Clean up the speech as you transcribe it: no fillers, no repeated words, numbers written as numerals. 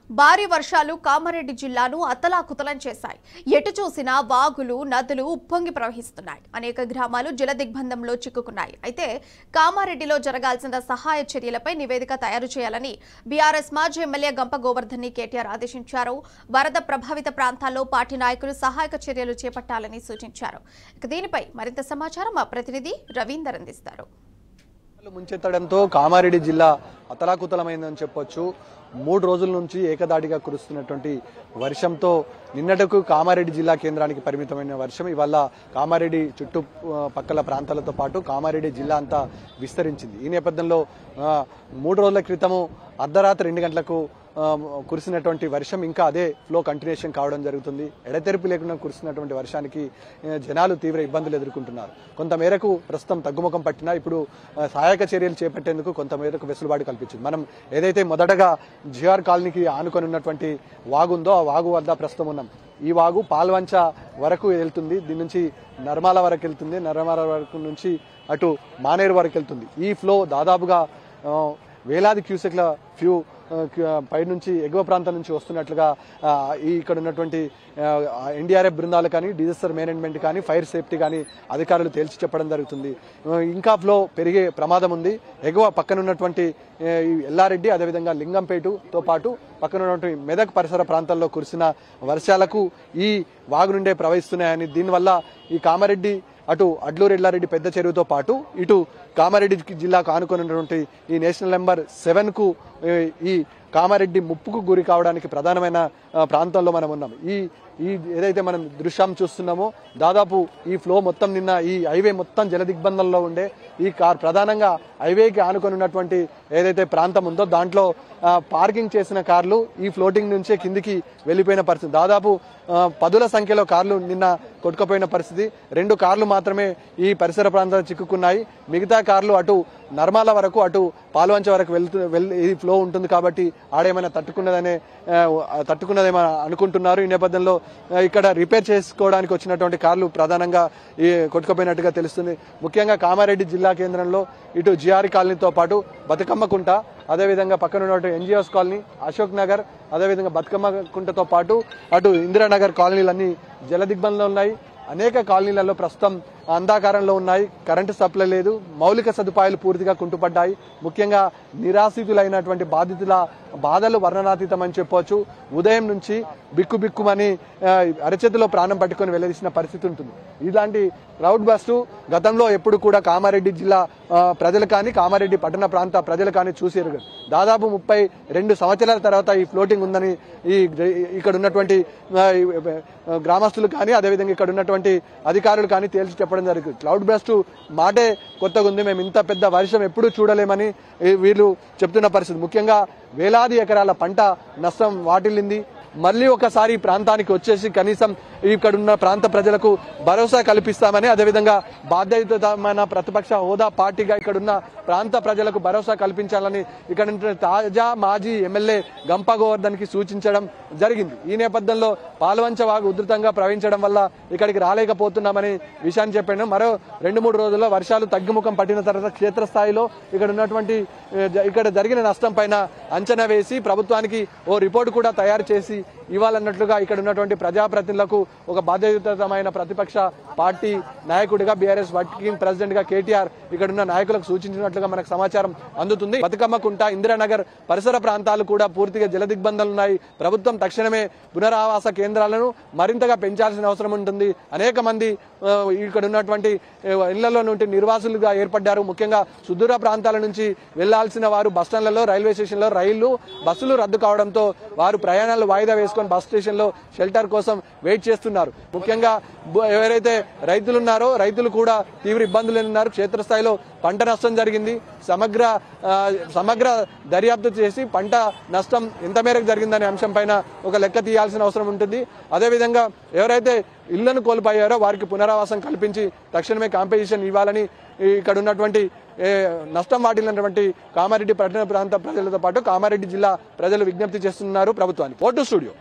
భారీ వర్షాలు కామారెడ్డి జిల్లాను అతలాకుతలం చేశాయి. ఎటు చూసినా వాగులు, నదులు ఉప్పొంగి ప్రవహిస్తున్నాయి. అనేక గ్రామాలు జలదిగ్బంధంలో చిక్కుకున్నాయి. అయితే కామారెడ్డిలో జరగాల్సిన సహాయ చర్యలపై నివేదిక తయారు చేయాలని బీఆర్ఎస్ మాజీ ఎమ్మెల్యే గంప గోవర్ధన్ని కేటీఆర్ ఆదేశించారు. వరద ప్రభావిత ప్రాంతాల్లో పార్టీ నాయకులు సహాయక చర్యలు చేపట్టాలని సూచించారు. దీనిపై మరింత సమాచారం మా ప్రతినిధి రవీందర్ అందిస్తారు. ముంచెత్తడంతో కామారెడ్డి జిల్లా అతలాకుతలమైందని చెప్పొచ్చు. 3 రోజుల నుంచి ఏకదాటిగా కురుస్తున్నటువంటి వర్షంతో నిన్నటకు కామారెడ్డి జిల్లా కేంద్రానికి పరిమితమైన వర్షం ఇవాళ కామారెడ్డి చుట్టుపక్కల ప్రాంతాలతో పాటు కామారెడ్డి జిల్లా అంతా విస్తరించింది. ఈ నేపథ్యంలో 3 రోజుల క్రితము అర్ధరాత్రి 2 గంటలకు కురిసినటువంటి వర్షం ఇంకా అదే ఫ్లో కంటిన్యూషన్ కావడం జరుగుతుంది. ఎడతెరిపి లేకుండా కురిసినటువంటి వర్షానికి జనాలు తీవ్ర ఇబ్బందులు ఎదుర్కొంటున్నారు. కొంతమేరకు ప్రస్తుతం తగ్గుముఖం పట్టినా ఇప్పుడు సహాయక చర్యలు చేపట్టేందుకు కొంతమేరకు వెసులుబాటు కల్పించింది. మనం ఏదైతే మొదటగా జిఆర్ కాలనీకి ఆనుకొని ఉన్నటువంటి వాగు ఉందో ఆ వాగు వద్ద ప్రస్తుతం ఉన్నాం. ఈ వాగు పాల్వంచ వరకు వెళ్తుంది. దీని నుంచి నర్మాల వరకు వెళ్తుంది. నర్మాల వరకు నుంచి అటు మానేరు వరకు వెళ్తుంది. ఈ ఫ్లో దాదాపుగా వేలాది క్యూసెక్ల పై నుంచి ఎగువ ప్రాంతం నుంచి వస్తున్నట్లుగా ఇక్కడ ఉన్నటువంటి ఎన్డీఆర్ఎఫ్ బృందాలు కానీ, డిజాస్టర్ మేనేజ్మెంట్ కానీ, ఫైర్ సేఫ్టీ కానీ అధికారులు తేల్చి చెప్పడం జరుగుతుంది. ఇంకా ఫ్లో పెరిగే ప్రమాదం ఉంది. ఎగువ పక్కనున్నటువంటి ఎల్లారెడ్డి అదేవిధంగా లింగంపేటతో పాటు పక్కనున్నటువంటి మెదక్ పరిసర ప్రాంతాల్లో కురిసిన వర్షాలకు ఈ వాగు నుండే ప్రవహిస్తున్నాయని, దీనివల్ల ఈ కామారెడ్డి అటు అడ్లూరు ఎల్లారెడ్డి పెద్ద చెరువుతో పాటు ఇటు కామారెడ్డి జిల్లాకు ఆనుకున్నటువంటి ఈ నేషనల్ నెంబర్ 7 కు ఈ కామారెడ్డి ముప్పుకు గురి కావడానికి ప్రధానమైన ప్రాంతంలో మనం ఉన్నాం. ఈ ఏదైతే మనం దృశ్యం చూస్తున్నామో దాదాపు ఈ ఫ్లో మొత్తం నిన్న ఈ హైవే మొత్తం జలదిగ్బంధంలో ఉండే ఈ ప్రధానంగా హైవేకి ఆనుకొని ఉన్నటువంటి ఏదైతే ప్రాంతం ఉందో దాంట్లో పార్కింగ్ చేసిన కార్లు ఈ ఫ్లోటింగ్ నుంచే కిందికి వెళ్లిపోయిన పరిస్థితి. దాదాపు 10ల సంఖ్యలో కార్లు నిన్న కొట్టుకుపోయిన పరిస్థితి. 2 కార్లు మాత్రమే ఈ పరిసర ప్రాంతాలు చిక్కుకున్నాయి. మిగతా కార్లు అటు నర్మాల వరకు అటు పాల్వంచ వరకు ఈ ఫ్లో ఉంటుంది కాబట్టి ఆడేమైనా తట్టుకున్నదేమో అనుకుంటున్నారు. ఈ నేపథ్యంలో ఇక్కడ రిపేర్ చేసుకోవడానికి వచ్చినటువంటి కార్లు ప్రధానంగా కొట్టుకుపోయినట్టుగా తెలుస్తుంది. ముఖ్యంగా కామారెడ్డి జిల్లా కేంద్రంలో ఇటు జిఆర్ కాలనీతో పాటు బతుకమ్మ కుంట, అదేవిధంగా పక్కన ఉన్నటువంటి ఎన్జిఓస్ కాలనీ, అశోక్ నగర్, అదేవిధంగా బతుకమ్మ కుంటతో పాటు అటు ఇందిరానగర్ కాలనీలన్నీ జలదిగ్బంధంలో ఉన్నాయి. అనేక కాలనీలలో ప్రస్తుతం అంధకారంలో ఉన్నాయి. కరెంటు సప్లై లేదు. మౌలిక సదుపాయాలు పూర్తిగా కుంటుపడ్డాయి. ముఖ్యంగా నిరాశ్రితులైనటువంటి బాధితుల బాధలు వర్ణనాతీతమని చెప్పవచ్చు. ఉదయం నుంచి బిక్కుమని అరచేతిలో ప్రాణం పట్టుకొని వెళ్లదీసిన పరిస్థితి ఉంటుంది. ఇలాంటి క్రౌడ్ బస్సు గతంలో ఎప్పుడు కూడా కామారెడ్డి జిల్లా ప్రజలు కానీ కామారెడ్డి పట్టణ ప్రాంత ప్రజలు కానీ చూసి ఎరుగరు. దాదాపు 32 సంవత్సరాల తర్వాత ఈ ఫ్లోటింగ్ ఉందని ఇక్కడ ఉన్నటువంటి గ్రామస్తులు కానీ అదేవిధంగా ఇక్కడ ఉన్నటువంటి అధికారులు కానీ తేల్చి చెప్పడం జరుగుతుంది. క్లౌడ్ బస్ట్ మాటే కొత్తగా ఉంది. మేము ఇంత పెద్ద వర్షం ఎప్పుడూ చూడలేమని వీళ్ళు చెప్తున్న పరిస్థితి. ముఖ్యంగా వేలాది ఎకరాల పంట నష్టం వాటిల్లింది. మళ్ళీ ఒకసారి ఈ ప్రాంతానికి వచ్చేసి కనీసం ఇక్కడున్న ప్రాంత ప్రజలకు భరోసా కల్పిస్తామని, అదేవిధంగా బాధ్యతమైన ప్రతిపక్ష హోదా పార్టీగా ఇక్కడున్న ప్రాంత ప్రజలకు భరోసా కల్పించాలని ఇక్కడ తాజా మాజీ ఎమ్మెల్యే గంప గోవర్ధన్కి సూచించడం జరిగింది. ఈ నేపథ్యంలో పాల్వంచ వాగు ఉధృతంగా ప్రవహించడం వల్ల ఇక్కడికి రాలేకపోతున్నామని విషయాన్ని చెప్పాను. మరో 2-3 రోజుల్లో వర్షాలు తగ్గుముఖం పట్టిన తర్వాత క్షేత్రస్థాయిలో ఇక్కడ జరిగిన నష్టం పైన అంచనా వేసి ప్రభుత్వానికి ఓ రిపోర్టు కూడా తయారు చేసి ఇవ్వాలన్నట్లుగా ఇక్కడ ఉన్నటువంటి ప్రజాప్రతినిధులకు ఒక బాధ్యతాయుతమైన ప్రతిపక్ష పార్టీ నాయకుడిగా బీఆర్ఎస్ వర్కింగ్ ప్రెసిడెంట్ గా కేటీఆర్ ఇక్కడ ఉన్న నాయకులకు సూచించినట్లుగా మనకు సమాచారం అందుతుంది. బతుకమ్మ కుంట, ఇందిరానగర్ పరిసర ప్రాంతాలు కూడా పూర్తిగా జలదిగ్బంధాలు ఉన్నాయి. ప్రభుత్వం తక్షణమే పునరావాస కేంద్రాలను మరింతగా పెంచాల్సిన అవసరం ఉంటుంది. అనేక మంది ఇక్కడ ఉన్నటువంటి ఇళ్లలో నుండి నిర్వాసులుగా ఏర్పడ్డారు. ముఖ్యంగా సుదూర ప్రాంతాల నుంచి వెళ్లాల్సిన వారు బస్టాండ్లలో, రైల్వే స్టేషన్లో బస్సులు రద్దు కావడంతో వారు ప్రయాణాలు వాయిదా వేసుకొని బస్ స్టేషన్లో షెల్టర్ కోసం వెయిట్ చేస్తున్నారు. ముఖ్యంగా ఎవరైతే రైతులు ఉన్నారో రైతులు కూడా తీవ్ర ఇబ్బందులు ఉన్నారు. క్షేత్రస్థాయిలో పంట నష్టం జరిగింది. సమగ్ర దర్యాప్తు చేసి పంట నష్టం ఎంత మేరకు జరిగిందనే అంశం పైన ఒక లెక్క తీయాల్సిన అవసరం ఉంటుంది. అదేవిధంగా ఎవరైతే ఇళ్లను కోల్పోయారో వారికి పునరావాసం కల్పించి తక్షణమే కాంపెన్సేషన్ ఇవ్వాలని ఇక్కడ ఉన్నటువంటి నష్టం వాటిల్లినటువంటి కామారెడ్డి పట్టణ ప్రాంత ప్రజలతో పాటు కామారెడ్డి జిల్లా ప్రజలు విజ్ఞప్తి చేస్తున్నారు ప్రభుత్వానికి. Photo studio.